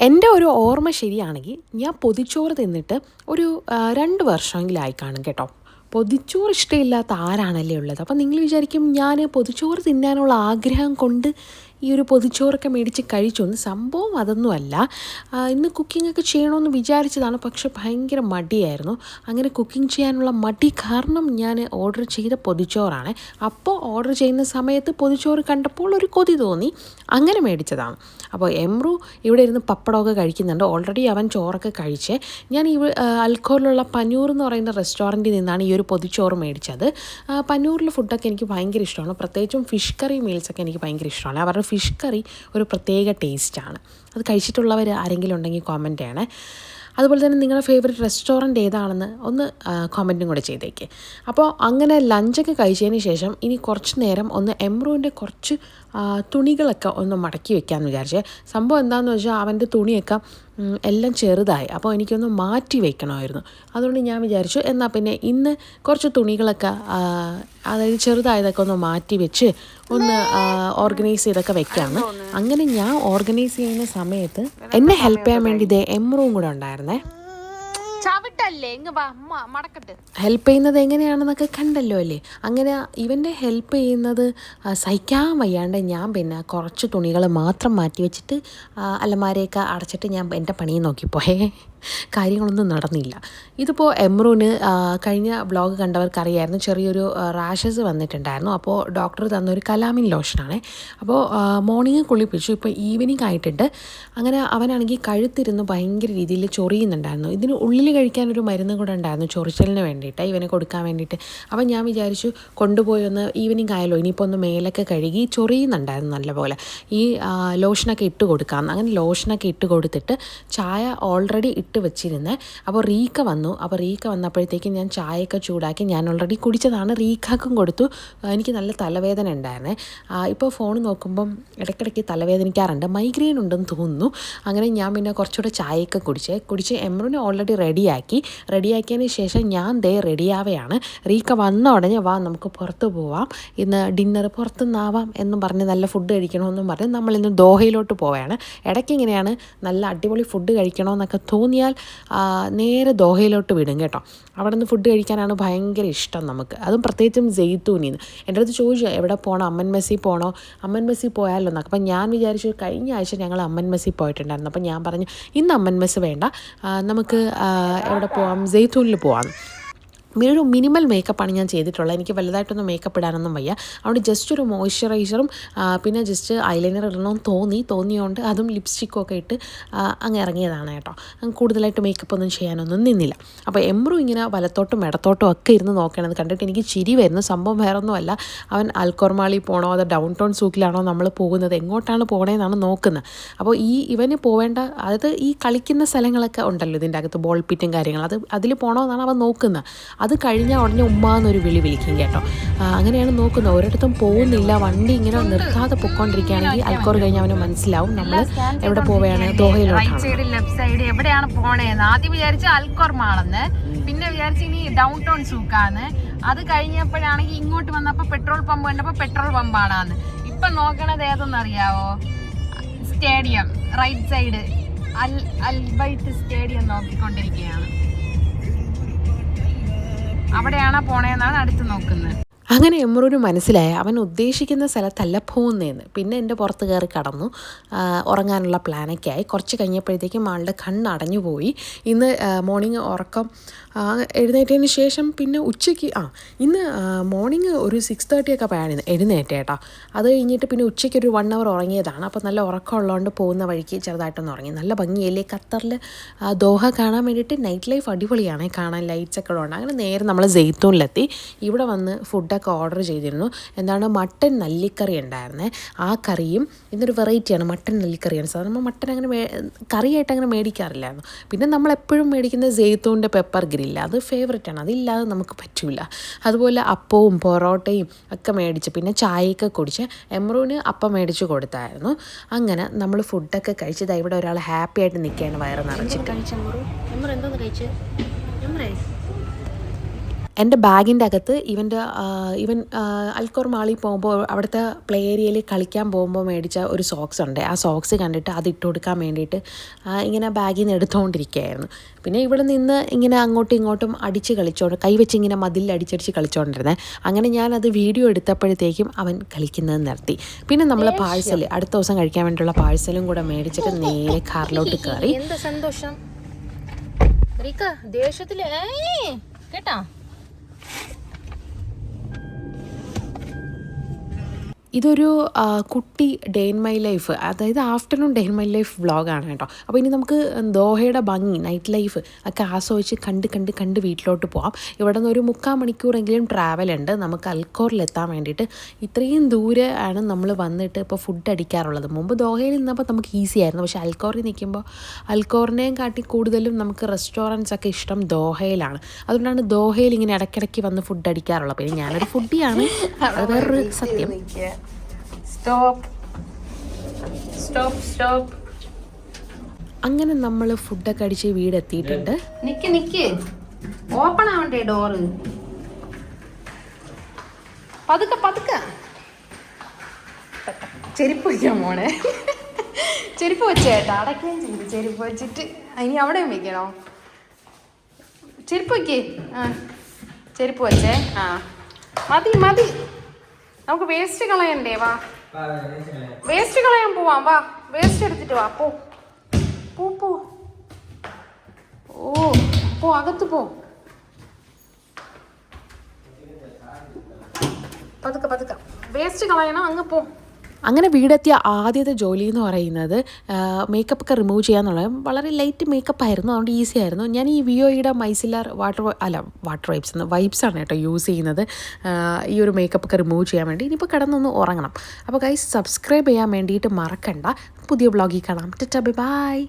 എൻ്റെ ഒരു ഓർമ്മ ശരിയാണെങ്കിൽ ഞാൻ പൊതിച്ചോറ് തിന്നിട്ട് ഒരു 2 വർഷമെങ്കിലും ആയി കാണും കേട്ടോ. പൊതിച്ചോറ് ഇഷ്ടമില്ലാത്ത ആരാണല്ലേ ഉള്ളത്? അപ്പം നിങ്ങൾ വിചാരിക്കും ഞാൻ പൊതിച്ചോറ് തിന്നാനുള്ള ആഗ്രഹം കൊണ്ട് ഈ ഒരു പൊതിച്ചോറൊക്കെ മേടിച്ച് കഴിച്ചൊന്ന്. സംഭവം അതൊന്നുമല്ല. ഇന്ന് കുക്കിങ്ങൊക്കെ ചെയ്യണമെന്ന് വിചാരിച്ചതാണ്, പക്ഷെ ഭയങ്കര മടിയായിരുന്നു. അങ്ങനെ കുക്കിംഗ് ചെയ്യാനുള്ള മടി കാരണം ഞാൻ ഓർഡർ ചെയ്ത പൊതിച്ചോറാണ്. അപ്പോൾ ഓർഡർ ചെയ്യുന്ന സമയത്ത് പൊതിച്ചോറ് കണ്ടപ്പോൾ ഒരു കൊതി തോന്നി, അങ്ങനെ മേടിച്ചതാണ്. അപ്പോൾ എംറു ഇവിടെ ഇരുന്ന് പപ്പടമൊക്കെ കഴിക്കുന്നുണ്ട്. ഓൾറെഡി അവൻ ചോറൊക്കെ കഴിച്ചേ. ഞാൻ അൽഖോറിലുള്ള പനൂർ എന്ന് പറയുന്ന റെസ്റ്റോറൻറ്റിൽ നിന്നാണ് ഈ ഒരു പൊതിച്ചോറ് മേടിച്ചത്. പനൂറിലെ ഫുഡൊക്കെ എനിക്ക് ഭയങ്കര ഇഷ്ടമാണ്. പ്രത്യേകിച്ചും ഫിഷ് കറി മീൽസൊക്കെ എനിക്ക് ഭയങ്കര ഇഷ്ടമാണ്. അവരുടെ ഫിഷ് കറി ഒരു പ്രത്യേക ടേസ്റ്റാണ്. അത് കഴിച്ചിട്ടുള്ളവർ ആരെങ്കിലും ഉണ്ടെങ്കിൽ കോമൻറ്റ് ചെയ്യണേ. അതുപോലെ തന്നെ നിങ്ങളുടെ ഫേവറേറ്റ് റെസ്റ്റോറൻറ്റ് ഏതാണെന്ന് ഒന്ന് കോമൻറ്റും കൂടെ ചെയ്തേക്ക്. അപ്പോൾ അങ്ങനെ ലഞ്ചൊക്കെ കഴിച്ചതിന് ശേഷം ഇനി കുറച്ച് നേരം ഒന്ന് എംറുവിൻ്റെ കുറച്ച് തുണികളൊക്കെ ഒന്ന് മടക്കി വെക്കാമെന്ന് വിചാരിച്ചേ. സംഭവം എന്താണെന്ന് വെച്ചാൽ അവൻ്റെ തുണിയൊക്കെ എല്ലാം ചെറുതായി. അപ്പോൾ എനിക്കൊന്ന് മാറ്റി വെക്കണമായിരുന്നു. അതുകൊണ്ട് ഞാൻ വിചാരിച്ചു എന്നാൽ പിന്നെ ഇന്ന് കുറച്ച് തുണികളൊക്കെ അതായത് ചെറുതായതൊക്കെ ഒന്ന് മാറ്റി വെച്ച് ഒന്ന് ഓർഗനൈസ് ചെയ്തൊക്കെ വെക്കാമെന്ന്. അങ്ങനെ ഞാൻ ഓർഗനൈസ് ചെയ്യുന്ന സമയത്ത് എന്നെ ഹെൽപ്പ് ചെയ്യാൻ വേണ്ടി ഇതേ എംറുവും കൂടെ ഉണ്ടായിരുന്നേ. ഹെൽപ്പ് ചെയ്യുന്നത് എങ്ങനെയാണെന്നൊക്കെ കണ്ടല്ലോ അല്ലേ. അങ്ങനെ ഇവൻ്റെ ഹെൽപ്പ് ചെയ്യുന്നത് സഹിക്കാൻ വയ്യാണ്ട് ഞാൻ പിന്നെ കുറച്ച് തുണികൾ മാത്രം മാറ്റി വെച്ചിട്ട് അലമാരയൊക്കെ അടച്ചിട്ട് ഞാൻ എൻ്റെ പണിയും നോക്കിപ്പോയേ. കാര്യങ്ങളൊന്നും നടന്നില്ല. ഇതിപ്പോൾ എംറുവിന് കഴിഞ്ഞ വ്ളോഗ് കണ്ടവർക്കറിയായിരുന്നു ചെറിയൊരു റാഷസ് വന്നിട്ടുണ്ടായിരുന്നു. അപ്പോൾ ഡോക്ടർ തന്നൊരു കലാമിൻ ലോഷനാണ്. അപ്പോൾ മോർണിംഗ് കുളിപ്പിച്ചു. ഇപ്പോൾ ഈവനിങ് ആയിട്ടുണ്ട്. അങ്ങനെ അവനാണെങ്കിൽ കഴുത്തിരുന്ന് ഭയങ്കര രീതിയിൽ ചൊറിയുന്നുണ്ടായിരുന്നു. ഇതിന് ഉള്ളിൽ കഴിക്കാനൊരു മരുന്ന് കൂടെ ഉണ്ടായിരുന്നു ചൊറിച്ചലിന് വേണ്ടിയിട്ട്, ഇവനെ കൊടുക്കാൻ വേണ്ടിയിട്ട്. അപ്പം ഞാൻ വിചാരിച്ചു കൊണ്ടുപോയി ഒന്ന് ഈവനിങ് ആയല്ലോ, ഇനിയിപ്പോൾ ഒന്ന് മേലൊക്കെ കഴുകി, ചൊറിയുന്നുണ്ടായിരുന്നു നല്ലപോലെ, ഈ ലോഷനൊക്കെ ഇട്ട് കൊടുക്കാമെന്ന്. അങ്ങനെ ലോഷനൊക്കെ ഇട്ട് കൊടുത്തിട്ട് ചായ ഓൾറെഡി ഇട്ട് വെച്ചിരുന്നേ. അപ്പോൾ റീക്ക വന്നു. അപ്പോൾ റീക്ക വന്നപ്പോഴത്തേക്കും ഞാൻ ചായയൊക്കെ ചൂടാക്കി, ഞാൻ ഓൾറെഡി കുടിച്ചതാണ്, റീക്കാക്കും കൊടുത്തു. എനിക്ക് നല്ല തലവേദന ഉണ്ടായിരുന്നേ. ഇപ്പോൾ ഫോൺ നോക്കുമ്പം ഇടയ്ക്കിടയ്ക്ക് തലവേദനിക്കാറുണ്ട്, മൈഗ്രെയിൻ ഉണ്ടെന്ന് തോന്നുന്നു. അങ്ങനെ ഞാൻ പിന്നെ കുറച്ചുകൂടെ ചായയൊക്കെ കുടിച്ച് എംറുവിനെ ഓൾറെഡി റെഡിയാക്കിയതിന് ശേഷം ഞാൻ റെഡിയാവുകയാണ്. റീക്ക വന്ന ഉടനെ വാ നമുക്ക് പുറത്ത് പോവാം, ഇന്ന് ഡിന്നർ പുറത്തുനിന്നാവാം എന്നും പറഞ്ഞ് നല്ല ഫുഡ് കഴിക്കണമെന്നും പറഞ്ഞ് നമ്മളിന്ന് ദോഹയിലോട്ട് പോവുകയാണ്. ഇടയ്ക്ക് ഇങ്ങനെയാണ്, നല്ല അടിപൊളി ഫുഡ് കഴിക്കണമെന്നൊക്കെ തോന്നിയാൽ നേരെ ദോഹയിലോട്ട് വിടും കേട്ടോ. അവിടെ നിന്ന് ഫുഡ് കഴിക്കാനാണ് ഭയങ്കര ഇഷ്ടം നമുക്ക്, അതും പ്രത്യേകിച്ചും സെയ്ത്തൂനിൽ നിന്ന്. എൻ്റെ അടുത്ത് ചോദിച്ചു എവിടെ പോകണം, അമ്മൻ മെസ്സി പോകണോ, അമ്മൻ മെസ്സി പോയാലോ എന്നൊക്കെ. അപ്പം ഞാൻ വിചാരിച്ചു കഴിഞ്ഞ ആഴ്ച ഞങ്ങൾ അമ്മൻ മെസ്സി പോയിട്ടുണ്ടായിരുന്നു. അപ്പം ഞാൻ പറഞ്ഞു ഇന്ന് അമ്മൻ മെസ്സി വേണ്ട, നമുക്ക് എവിടെ പോവാം, സെയ്ത്തൂനിൽ പോവാം. ഒരു മിനിമൽ മേക്കപ്പാണ് ഞാൻ ചെയ്തിട്ടുള്ളത്. എനിക്ക് വലുതായിട്ടൊന്നും മേക്കപ്പ് ഇടാനൊന്നും വയ്യ. അതുകൊണ്ട് ജസ്റ്റ് ഒരു മോയ്സ്ചറൈസറും പിന്നെ ജസ്റ്റ് ഐലൈനർ ഇടണമെന്ന് തോന്നിയതുകൊണ്ട് അതും ലിപ്സ്റ്റിക്കും ഒക്കെ ഇട്ട് അങ്ങ് ഇറങ്ങിയതാണ് കേട്ടോ. കൂടുതലായിട്ട് മേക്കപ്പ് ഒന്നും ചെയ്യാനൊന്നും നിന്നില്ല. അപ്പോൾ എംറു ഇങ്ങനെ വലത്തോട്ടും ഇടത്തോട്ടും ഒക്കെ ഇരുന്ന് നോക്കണത് കണ്ടിട്ട് എനിക്ക് ചിരി വരുന്നു. സംഭവം വേറൊന്നുമല്ല, അവൻ അൽക്കോർമാളി പോകണോ അതോ ഡൗൺ ടൗൺ സൂക്കിലാണോ നമ്മൾ പോകുന്നത്, എങ്ങോട്ടാണ് പോകണേന്നാണ് നോക്കുന്നത്. അപ്പോൾ ഇവന് പോവേണ്ട, അതായത് ഈ കളിക്കുന്ന സ്ഥലങ്ങളൊക്കെ ഉണ്ടല്ലോ ഇതിൻ്റെ അകത്ത്, ബോൾ പിറ്റും കാര്യങ്ങൾ, അതിൽ പോകണമെന്നാണ് അവൻ നോക്കുന്നത്. അത് കഴിഞ്ഞാൽ ഉടനെ ഉമ്മാന്നൊരു വിളിക്കും കേട്ടോ. അങ്ങനെയാണ് നോക്കുന്നത്. ഒരിടത്തും പോകുന്നില്ല, വണ്ടി ഇങ്ങനെ നിർത്താതെ പൊയ്ക്കൊണ്ടിരിക്കുകയാണെങ്കിൽ അൽക്കോർ കഴിഞ്ഞാൽ അവന് മനസ്സിലാവും നമ്മൾ എവിടെ പോവുകയാണ്, ദോഹയിലോട്ടാണ്. ലെഫ്റ്റ് സൈഡ് എവിടെയാണ് പോണേന്ന് ആദ്യം വിചാരിച്ച അൽക്കോർ മാളെന്ന്, പിന്നെ വിചാരിച്ച് ഇനി ഡൗൺ ടൗൺ സൂക്കാന്ന്. അത് കഴിഞ്ഞപ്പോഴാണെങ്കിൽ ഇങ്ങോട്ട് വന്നപ്പോൾ പെട്രോൾ പമ്പ് കണ്ടപ്പോൾ പെട്രോൾ പമ്പാണെന്ന്. ഇപ്പൊ നോക്കണത് ഏതെന്നറിയാവോ? Stadium, right side Al Bayt stadium നോക്കിക്കൊണ്ടിരിക്കുകയാണ്. അവിടെയാണോ പോണേന്നാണ് അടുത്ത് നോക്കുന്നത്. അങ്ങനെ എംറുവിന് മനസ്സിലായി അവൻ ഉദ്ദേശിക്കുന്ന സ്ഥലത്തല്ല പോകുന്നതെന്ന്. പിന്നെ എൻ്റെ പുറത്ത് കയറി കടന്നു, ഉറങ്ങാനുള്ള പ്ലാനൊക്കെ ആയി. കുറച്ച് കഴിഞ്ഞപ്പോഴത്തേക്കും ആളുടെ കണ്ണടഞ്ഞു പോയി. ഇന്ന് മോർണിംഗ് ഉറക്കം എഴുന്നേറ്റതിന് ശേഷം പിന്നെ ഉച്ചയ്ക്ക് ഇന്ന് മോർണിംഗ് ഒരു 6:30 ഒക്കെ പോയാണ് എഴുന്നേറ്റേട്ടോ. അത് കഴിഞ്ഞിട്ട് പിന്നെ ഉച്ചയ്ക്ക് ഒരു 1 hour ഉറങ്ങിയതാണ്. അപ്പോൾ നല്ല ഉറക്കമുള്ളതുകൊണ്ട് പോകുന്ന വഴിക്ക് ചെറുതായിട്ടൊന്ന് ഉറങ്ങി. നല്ല ഭംഗിയല്ലേ ഖത്തറിൽ ദോഹ കാണാൻ വേണ്ടിയിട്ട്. നൈറ്റ് ലൈഫ് അടിപൊളിയാണ് കാണാൻ, ലൈറ്റ്സ് ഒക്കെ ഉള്ളത്. അങ്ങനെ നേരെ നമ്മൾ സെയ്ത്തൂനിലെത്തി. ഇവിടെ വന്ന് ഫുഡൊക്കെ ഓർഡർ ചെയ്തിരുന്നു. എന്താണ്, മട്ടൻ നല്ലിക്കറി ഉണ്ടായിരുന്നേ. ആ കറിയും ഇന്നൊരു വെറൈറ്റിയാണ്, മട്ടൻ നല്ലിക്കറിയാണ്. സാധാരണ നമ്മൾ മട്ടൻ അങ്ങനെ കറിയായിട്ട് അങ്ങനെ മേടിക്കാറില്ലായിരുന്നു. പിന്നെ നമ്മളെപ്പോഴും മേടിക്കുന്നത് സെയ്ത്തൂൻ്റെ പെപ്പർ ഗ്രില്ല്, അത് ഫേവറേറ്റാണ്, അതില്ലാതെ നമുക്ക് പറ്റില്ല. അതുപോലെ അപ്പവും പൊറോട്ടയും ഒക്കെ മേടിച്ച് പിന്നെ ചായയൊക്കെ കുടിച്ച് എംറുവിന് അപ്പം മേടിച്ച് കൊടുത്തായിരുന്നു. അങ്ങനെ നമ്മൾ ഫുഡൊക്കെ കഴിച്ചത് ഇവിടെ ഒരാൾ ഹാപ്പി ആയിട്ട് നിൽക്കുകയാണ്, വയറ് നിറച്ചിട്ട്. എന്തോന്ന് കഴിച്ച് എൻ്റെ ബാഗിൻ്റെ അകത്ത് ഇവൻ അൽക്കോർ മാളിൽ പോകുമ്പോൾ അവിടുത്തെ പ്ലേ ഏരിയയിൽ കളിക്കാൻ പോകുമ്പോൾ മേടിച്ച ഒരു സോക്സ് ഉണ്ട്. ആ സോക്സ് കണ്ടിട്ട് അത് ഇട്ട് കൊടുക്കാൻ വേണ്ടിയിട്ട് ഇങ്ങനെ ബാഗിൽ നിന്ന് എടുത്തുകൊണ്ടിരിക്കുകയായിരുന്നു. പിന്നെ ഇവിടെ നിന്ന് ഇങ്ങനെ അങ്ങോട്ടും ഇങ്ങോട്ടും കൈവച്ച് ഇങ്ങനെ മതിലിൽ അടിച്ചടിച്ച് കളിച്ചുകൊണ്ടിരുന്നത്. അങ്ങനെ ഞാനത് വീഡിയോ എടുത്തപ്പോഴത്തേക്കും അവൻ കളിക്കുന്നത് നിർത്തി. പിന്നെ നമ്മൾ പാഴ്സൽ അടുത്ത ദിവസം കഴിക്കാൻ വേണ്ടിയുള്ള പാഴ്സലും കൂടെ മേടിച്ചിട്ട് നേരെ കാറിലോട്ട് കയറി. എന്താ സന്തോഷം ദേഷ്യത്തില് കേട്ടാ. ഇതൊരു കുട്ടി ഡേ ഇൻ മൈ ലൈഫ്, അതായത് afternoon day in my life വ്ളോഗാണ് കേട്ടോ. അപ്പോൾ ഇനി നമുക്ക് ദോഹയുടെ ഭംഗി, നൈറ്റ് ലൈഫ് ഒക്കെ ആസ്വദിച്ച് കണ്ട് വീട്ടിലോട്ട് പോകാം. ഇവിടെ നിന്ന് ഒരു 3/4 മണിക്കൂറെങ്കിലും ട്രാവൽ ഉണ്ട് നമുക്ക് അൽക്കോറിലെത്താൻ വേണ്ടിയിട്ട്. ഇത്രയും ദൂരെ ആണ് നമ്മൾ വന്നിട്ട് ഇപ്പോൾ ഫുഡ് അടിക്കാറുള്ളത്. മുമ്പ് ദോഹയിൽ നിന്നപ്പോൾ നമുക്ക് ഈസി ആയിരുന്നു. പക്ഷേ അൽക്കോറിൽ നിൽക്കുമ്പോൾ അൽക്കോറിനെയും കാട്ടി കൂടുതലും നമുക്ക് റെസ്റ്റോറൻറ്റ്സ് ഒക്കെ ഇഷ്ടം ദോഹയിലാണ്. അതുകൊണ്ടാണ് ദോഹയിൽ ഇങ്ങനെ ഇടയ്ക്കിടയ്ക്ക് വന്ന് ഫുഡ് അടിക്കാറുള്ളത്. പിന്നെ ഞാനൊരു ഫുഡിയാണ്, അത് വേറൊരു സത്യം. സ്റ്റോപ്പ്. അങ്ങനെ നമ്മൾ ഫുഡൊക്കെ അടിച്ച് വീടെത്തിയിട്ടുണ്ട്. നിക്ക് ഓപ്പൺ ആവണ്ടേ ഡോറ്? പതുക്കെ ചെരുപ്പ് വയ്ക്കാൻ പോണേ. ചെരുപ്പ് വെച്ചേട്ടാ, അടയ്ക്കുകയും ചെയ്തു. ചെരുപ്പ് വെച്ചിട്ട് ഇനി അവിടെയും വെക്കണോ? ചെരുപ്പ് വയ്ക്കേ. ചെരുപ്പ് വെച്ചേ. മതി നമുക്ക് വേസ്റ്റ് കളയണ്ടേ. വാ, വേസ്റ്റ് കളയാൻ പോവാം. വാ, വേസ്റ്റ് എടുത്തിട്ട് വാ. പോ അകത്ത് പോ. പതുക്കെ വേസ്റ്റ് കളയണം, അങ്ങ് പോ. അങ്ങനെ വീടെത്തിയ ആദ്യത്തെ ജോലി എന്ന് പറയുന്നത് മേക്കപ്പ് ഒക്കെ റിമൂവ് ചെയ്യാന്നുള്ളത്. വളരെ ലൈറ്റ് മേക്കപ്പ് ആയിരുന്നു, അതുകൊണ്ട് ഈസി ആയിരുന്നു. ഞാൻ ഈ വിയോയുടെ മൈസിലർ വൈബ്സാണ് കേട്ടോ യൂസ് ചെയ്യുന്നത് ഈ ഒരു മേക്കപ്പ് ഒക്കെ റിമൂവ് ചെയ്യാൻ വേണ്ടി. ഇനിയിപ്പോൾ കിടന്നൊന്ന് ഉറങ്ങണം. അപ്പോൾ ഗൈസ്, സബ്സ്ക്രൈബ് ചെയ്യാൻ വേണ്ടിയിട്ട് മറക്കണ്ട. പുതിയ വ്ളോഗിൽ കാണാം. ടാറ്റാ, ബൈ.